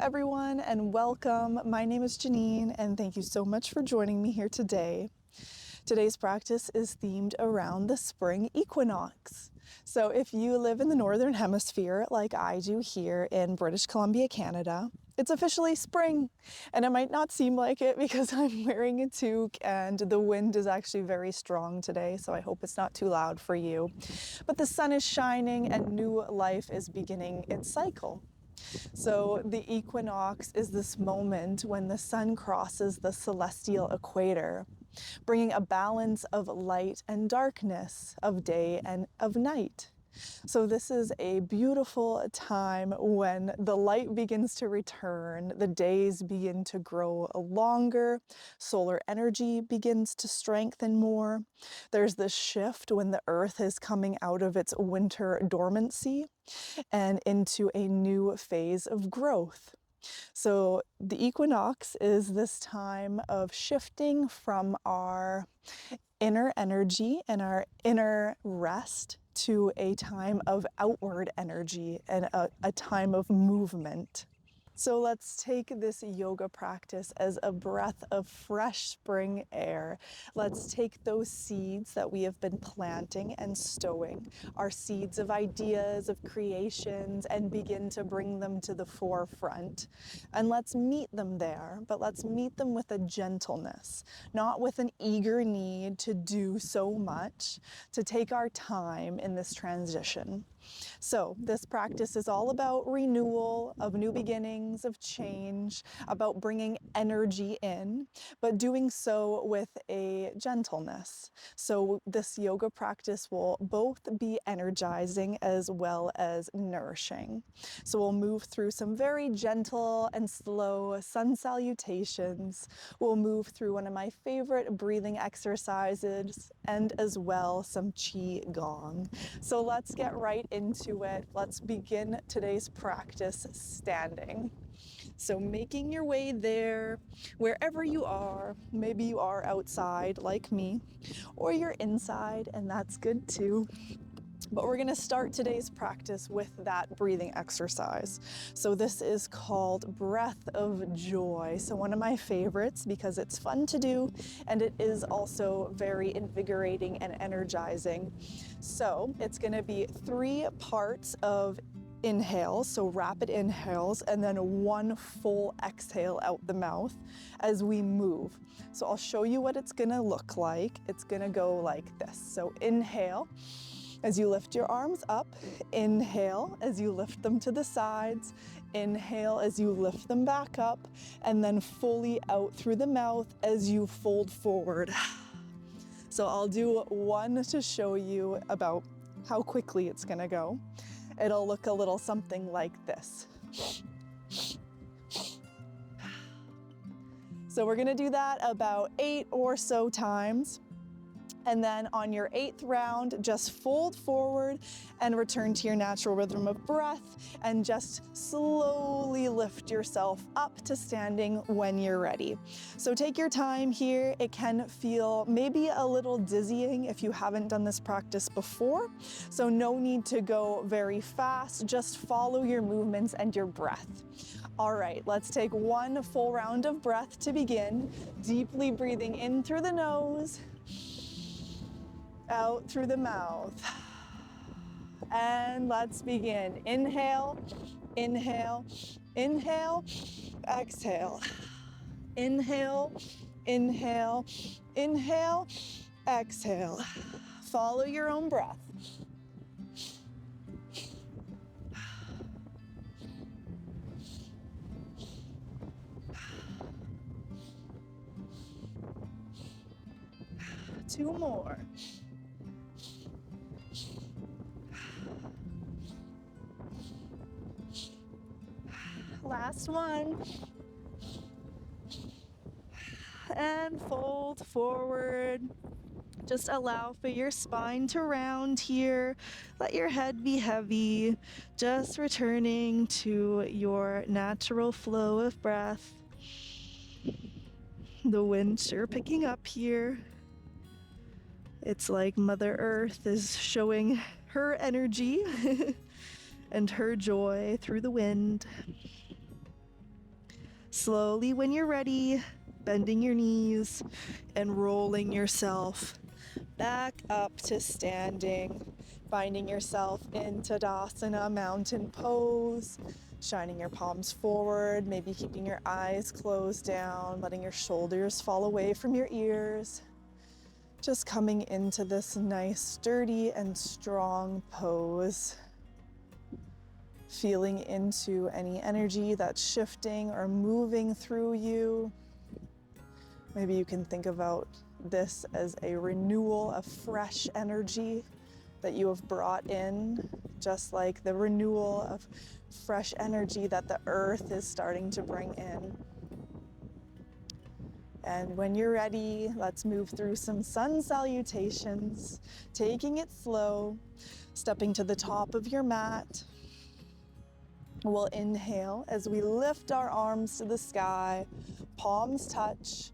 everyone, and welcome. My name is Janine, and thank you so much for joining me here today. Today's practice is themed around the spring equinox. So if you live in the Northern Hemisphere, like I do here in British Columbia, Canada, it's officially spring, and it might not seem like it because I'm wearing a toque and the wind is actually very strong today, so I hope it's not too loud for you. But the sun is shining and new life is beginning its cycle. So the equinox is this moment when the sun crosses the celestial equator, bringing a balance of light and darkness, of day and of night. So this is a beautiful time when the light begins to return, the days begin to grow longer, solar energy begins to strengthen more. There's this shift when the earth is coming out of its winter dormancy and into a new phase of growth. So the equinox is this time of shifting from our inner energy and our inner rest to a time of outward energy and a time of movement. So let's take this yoga practice as a breath of fresh spring air. Let's take those seeds that we have been planting and stowing, our seeds of ideas, of creations, and begin to bring them to the forefront. And let's meet them there, but let's meet them with a gentleness, not with an eager need to do so much, to take our time in this transition. So this practice is all about renewal, of new beginnings, of change, about bringing energy in, but doing so with a gentleness. So this yoga practice will both be energizing as well as nourishing. So we'll move through some very gentle and slow sun salutations. We'll move through one of my favorite breathing exercises and as well some qi-gong. So let's get right into it. Let's begin today's practice standing. So making your way there, wherever you are. Maybe you are outside like me, or you're inside, and that's good too. But we're going to start today's practice with that breathing exercise. So this is called Breath of Joy. So one of my favorites because it's fun to do and it is also very invigorating and energizing. So it's going to be 3 parts of inhales, so rapid inhales, and then 1 full exhale out the mouth as we move. So I'll show you what it's going to look like. It's going to go like this. So inhale as you lift your arms up, inhale as you lift them to the sides, inhale as you lift them back up, and then fully out through the mouth as you fold forward. So I'll do 1 to show you about how quickly it's gonna go. It'll look a little something like this. So we're gonna do that about 8 or so times. And then on your 8th round, just fold forward and return to your natural rhythm of breath and just slowly lift yourself up to standing when you're ready. So take your time here. It can feel maybe a little dizzying if you haven't done this practice before. So no need to go very fast, just follow your movements and your breath. All right, let's take 1 full round of breath to begin. Deeply breathing in through the nose, out through the mouth. And let's begin. Inhale, inhale, inhale, exhale. Inhale, inhale, inhale, exhale. Follow your own breath. Two more. Last one. And fold forward. Just allow for your spine to round here. Let your head be heavy. Just returning to your natural flow of breath. The wind sure picking up here. It's like Mother Earth is showing her energy and her joy through the wind. Slowly, when you're ready, bending your knees and rolling yourself back up to standing, finding yourself in Tadasana, mountain pose, shining your palms forward, maybe keeping your eyes closed down, letting your shoulders fall away from your ears. Just coming into this nice, sturdy and strong pose. Feeling into any energy that's shifting or moving through you. Maybe you can think about this as a renewal of fresh energy that you have brought in, just like the renewal of fresh energy that the earth is starting to bring in. And when you're ready, let's move through some sun salutations, taking it slow, stepping to the top of your mat. We'll inhale as we lift our arms to the sky, palms touch,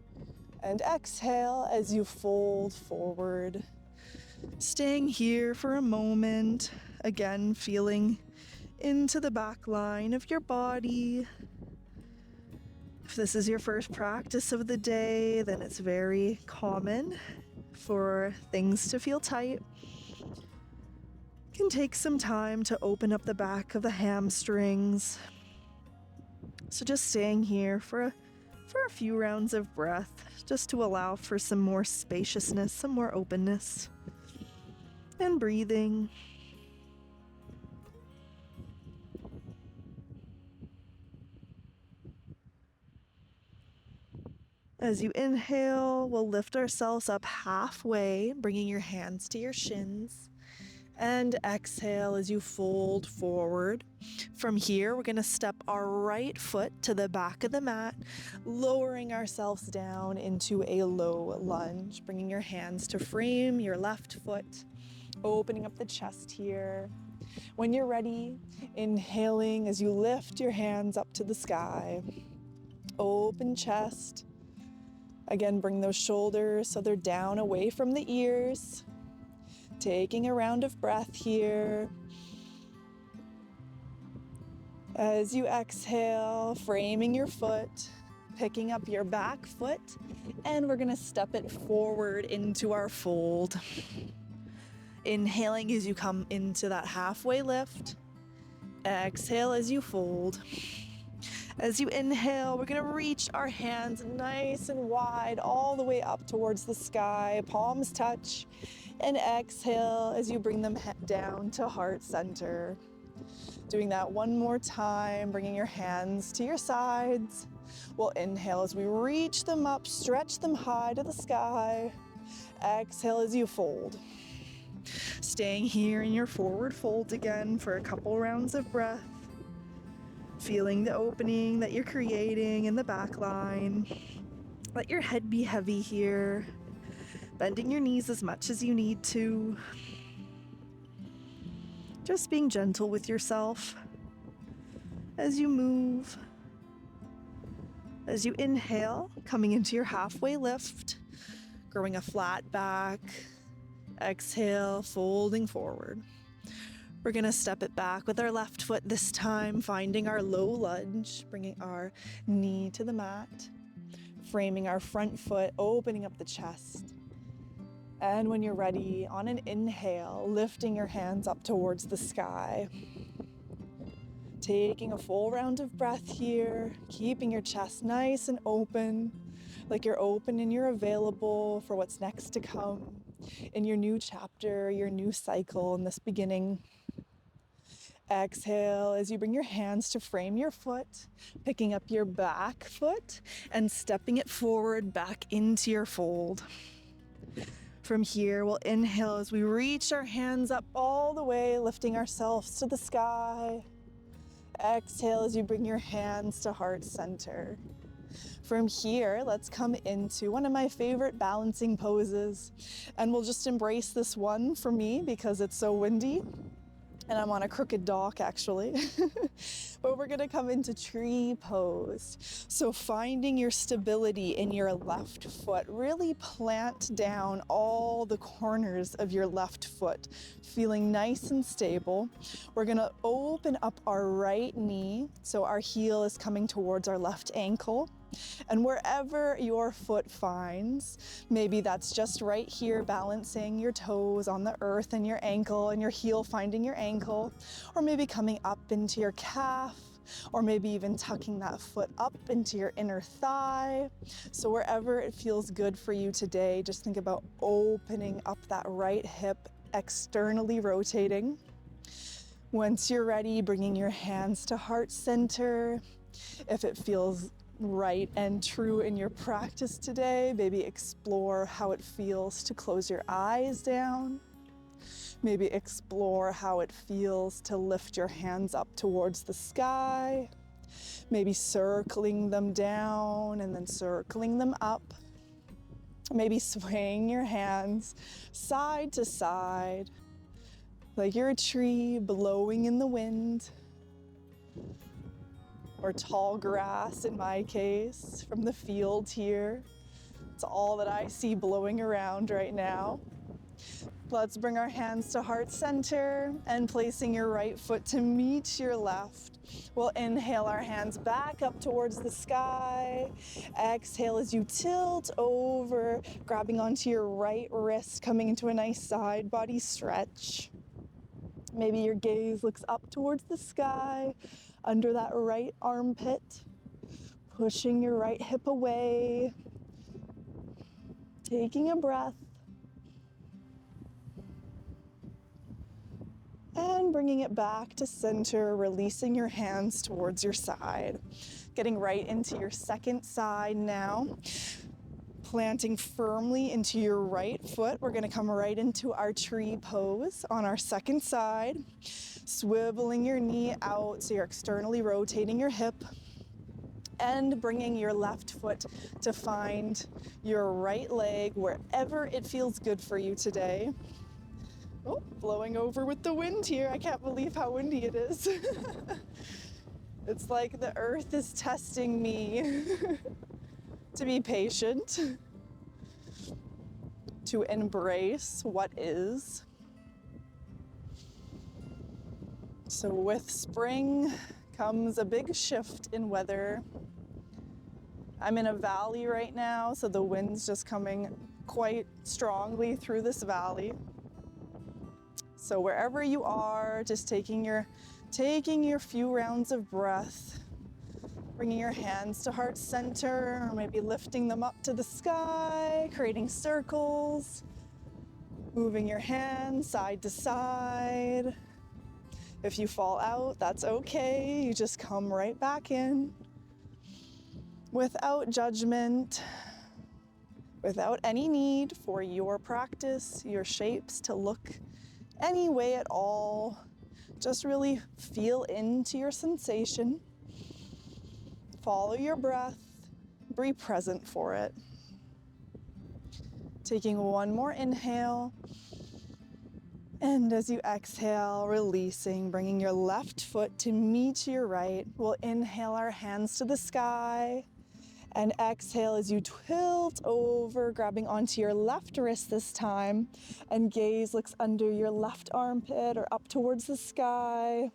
and exhale as you fold forward. Staying here for a moment, again feeling into the back line of your body. If this is your first practice of the day, then it's very common for things to feel tight. It can take some time to open up the back of the hamstrings. So just staying here for a few rounds of breath, just to allow for some more spaciousness, some more openness, and breathing. As you inhale, we'll lift ourselves up halfway, bringing your hands to your shins. And exhale as you fold forward. From here, we're going to step our right foot to the back of the mat, lowering ourselves down into a low lunge, bringing your hands to frame your left foot, opening up the chest here. When you're ready, inhaling as you lift your hands up to the sky, open chest. Again, bring those shoulders so they're down away from the ears. Taking a round of breath here. As you exhale, framing your foot, picking up your back foot, and we're gonna step it forward into our fold. Inhaling as you come into that halfway lift. Exhale as you fold. As you inhale, we're gonna reach our hands nice and wide all the way up towards the sky, palms touch. And exhale as you bring them down to heart center. Doing that one more time, bringing your hands to your sides. We'll inhale as we reach them up, stretch them high to the sky. Exhale as you fold. Staying here in your forward fold again for a couple rounds of breath. Feeling the opening that you're creating in the back line. Let your head be heavy here. Bending your knees as much as you need to. Just being gentle with yourself as you move. As you inhale, coming into your halfway lift, growing a flat back. Exhale, folding forward. We're going to step it back with our left foot this time, finding our low lunge, bringing our knee to the mat, framing our front foot, opening up the chest. And when you're ready, on an inhale, lifting your hands up towards the sky. Taking a full round of breath here, keeping your chest nice and open, like you're open and you're available for what's next to come in your new chapter, your new cycle in this beginning. Exhale as you bring your hands to frame your foot, picking up your back foot and stepping it forward back into your fold. From here, we'll inhale as we reach our hands up all the way, lifting ourselves to the sky. Exhale as you bring your hands to heart center. From here, let's come into one of my favorite balancing poses. And we'll just embrace this one for me because it's so windy. And I'm on a crooked dock actually, but we're gonna come into tree pose. So finding your stability in your left foot, really plant down all the corners of your left foot, feeling nice and stable. We're gonna open up our right knee, so our heel is coming towards our left ankle. And wherever your foot finds, maybe that's just right here, balancing your toes on the earth and your ankle, and your heel finding your ankle, or maybe coming up into your calf, or maybe even tucking that foot up into your inner thigh. So wherever it feels good for you today, just think about opening up that right hip, externally rotating. Once you're ready, bringing your hands to heart center. If it feels right and true in your practice today, maybe explore how it feels to close your eyes down. Maybe explore how it feels to lift your hands up towards the sky. Maybe circling them down and then circling them up. Maybe swaying your hands side to side, like you're a tree blowing in the wind, or tall grass in my case, from the field here. It's all that I see blowing around right now. Let's bring our hands to heart center and placing your right foot to meet your left. We'll inhale our hands back up towards the sky. Exhale as you tilt over, grabbing onto your right wrist, coming into a nice side body stretch. Maybe your gaze looks up towards the sky, under that right armpit, pushing your right hip away, taking a breath, and bringing it back to center, releasing your hands towards your side. Getting right into your second side now. Planting firmly into your right foot, we're gonna come right into our tree pose on our second side. Swiveling your knee out so you're externally rotating your hip, and bringing your left foot to find your right leg wherever it feels good for you today. Oh, blowing over with the wind here. I can't believe how windy it is. It's like the earth is testing me to be patient, to embrace what is. So with spring comes a big shift in weather. I'm in a valley right now, so the wind's just coming quite strongly through this valley. So wherever you are, just taking your few rounds of breath, bringing your hands to heart center, or maybe lifting them up to the sky, creating circles, moving your hands side to side. If you fall out, that's okay. You just come right back in without judgment, without any need for your practice, your shapes to look any way at all. Just really feel into your sensation. Follow your breath, be present for it. Taking one more inhale. And as you exhale, releasing, bringing your left foot to meet your right. We'll inhale our hands to the sky, and exhale as you tilt over, grabbing onto your left wrist this time, and gaze looks under your left armpit or up towards the sky,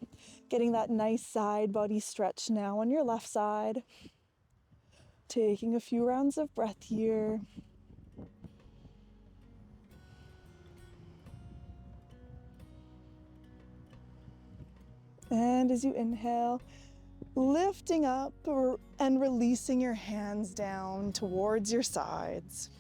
getting that nice side body stretch now on your left side. Taking a few rounds of breath here. And as you inhale, lifting up and releasing your hands down towards your sides.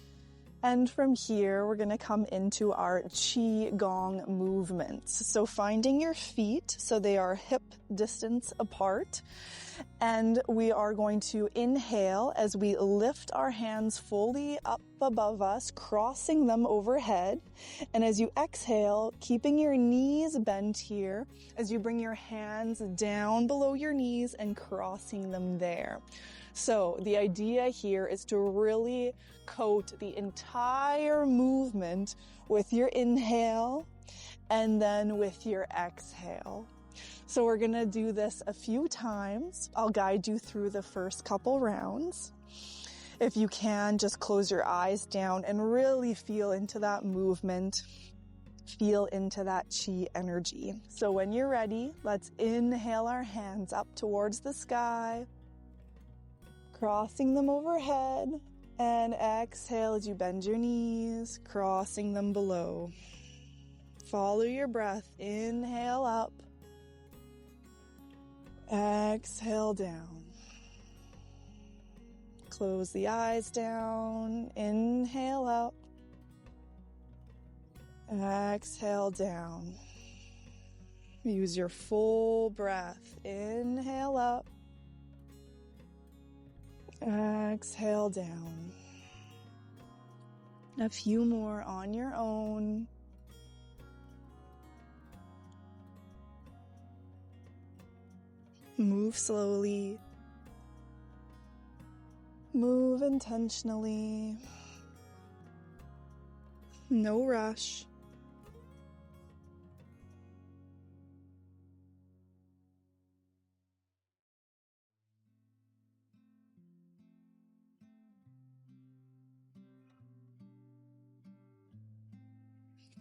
And from here, we're going to come into our qi-gong movements. So finding your feet so they are hip distance apart. And we are going to inhale as we lift our hands fully up above us, crossing them overhead. And as you exhale, keeping your knees bent here, as you bring your hands down below your knees and crossing them there. So the idea here is to really coat the entire movement with your inhale and then with your exhale. So we're going to do this a few times. I'll guide you through the first couple rounds. If you can, just close your eyes down and really feel into that movement. Feel into that qi energy. So when you're ready, let's inhale our hands up towards the sky, crossing them overhead, and exhale as you bend your knees, crossing them below. Follow your breath. Inhale up. Exhale down. Close the eyes down. Inhale up. Exhale down. Use your full breath. Inhale up. Exhale down. A few more on your own. Move slowly. Move intentionally. No rush.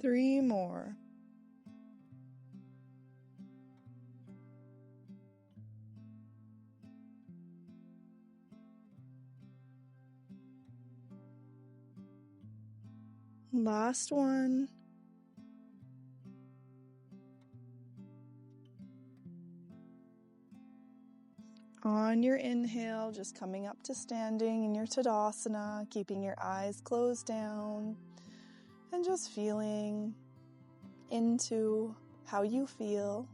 Three more. Last one. On your inhale, just coming up to standing in your Tadasana, keeping your eyes closed down and just feeling into how you feel.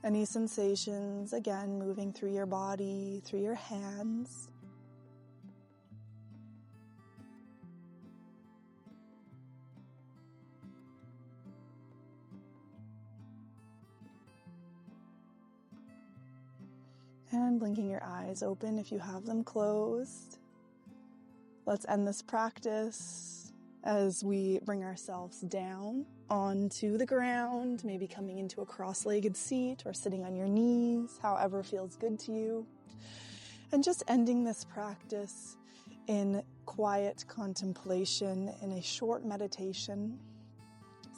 Any sensations, again, moving through your body, through your hands. And blinking your eyes open if you have them closed. Let's end this practice as we bring ourselves down onto the ground, maybe coming into a cross-legged seat or sitting on your knees, however feels good to you. And just ending this practice in quiet contemplation, in a short meditation.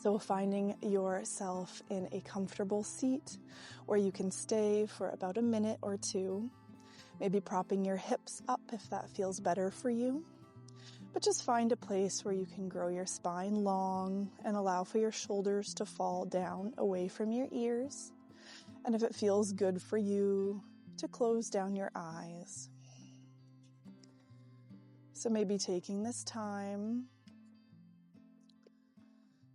So finding yourself in a comfortable seat where you can stay for about a minute or two, maybe propping your hips up if that feels better for you. But just find a place where you can grow your spine long and allow for your shoulders to fall down away from your ears. And if it feels good for you, to close down your eyes. So maybe taking this time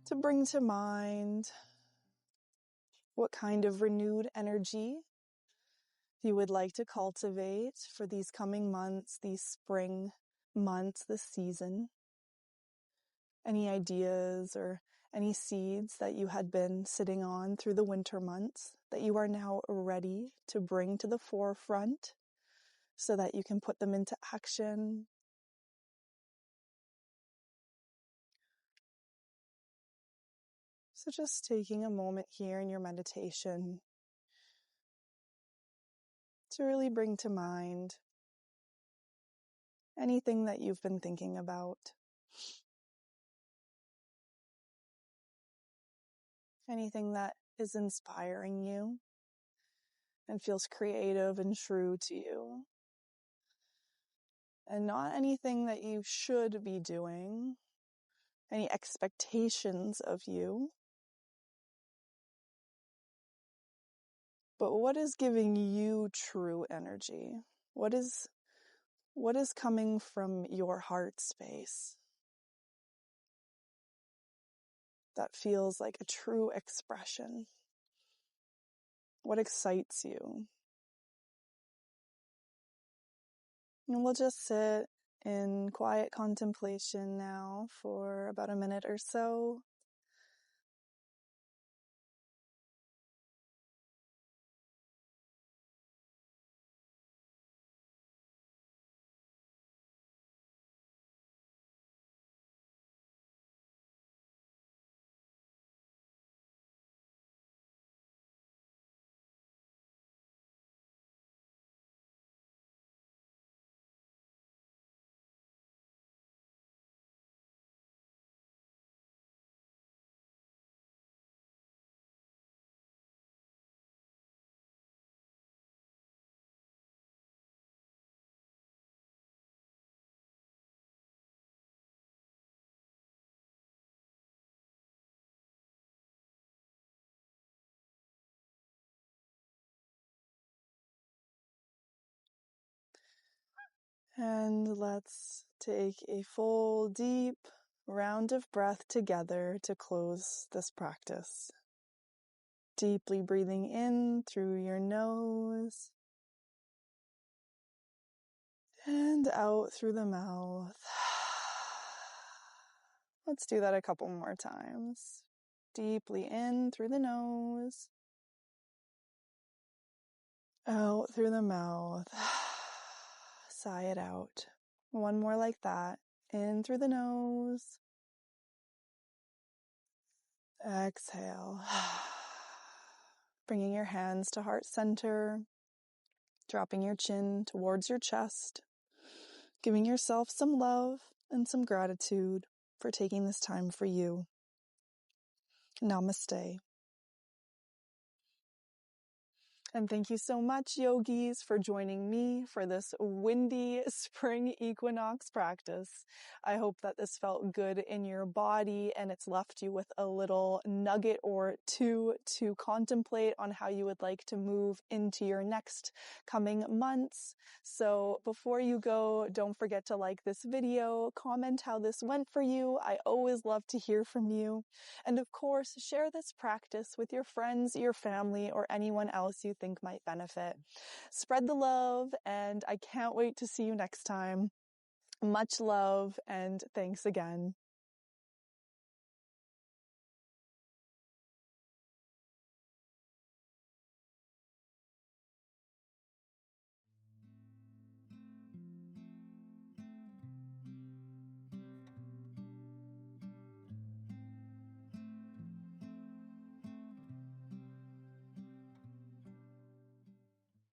to bring to mind what kind of renewed energy you would like to cultivate for these coming months, these spring months, this season. Any ideas or any seeds that you had been sitting on through the winter months that you are now ready to bring to the forefront so that you can put them into action. So just taking a moment here in your meditation to really bring to mind anything that you've been thinking about. Anything that is inspiring you and feels creative and true to you. And not anything that you should be doing, any expectations of you. But what is giving you true energy? What is coming from your heart space that feels like a true expression? What excites you? And we'll just sit in quiet contemplation now for about a minute or so. And let's take a full, deep round of breath together to close this practice. Deeply breathing in through your nose and out through the mouth. Let's do that a couple more times. Deeply in through the nose, out through the mouth. Sigh it out. One more like that. In through the nose. Exhale. Bringing your hands to heart center. Dropping your chin towards your chest. Giving yourself some love and some gratitude for taking this time for you. Namaste. And thank you so much, yogis, for joining me for this windy spring equinox practice. I hope that this felt good in your body and it's left you with a little nugget or two to contemplate on how you would like to move into your next coming months. So before you go, don't forget to like this video, comment how this went for you. I always love to hear from you. And of course, share this practice with your friends, your family, or anyone else you think might benefit. Spread the love, and I can't wait to see you next time. Much love, and thanks again.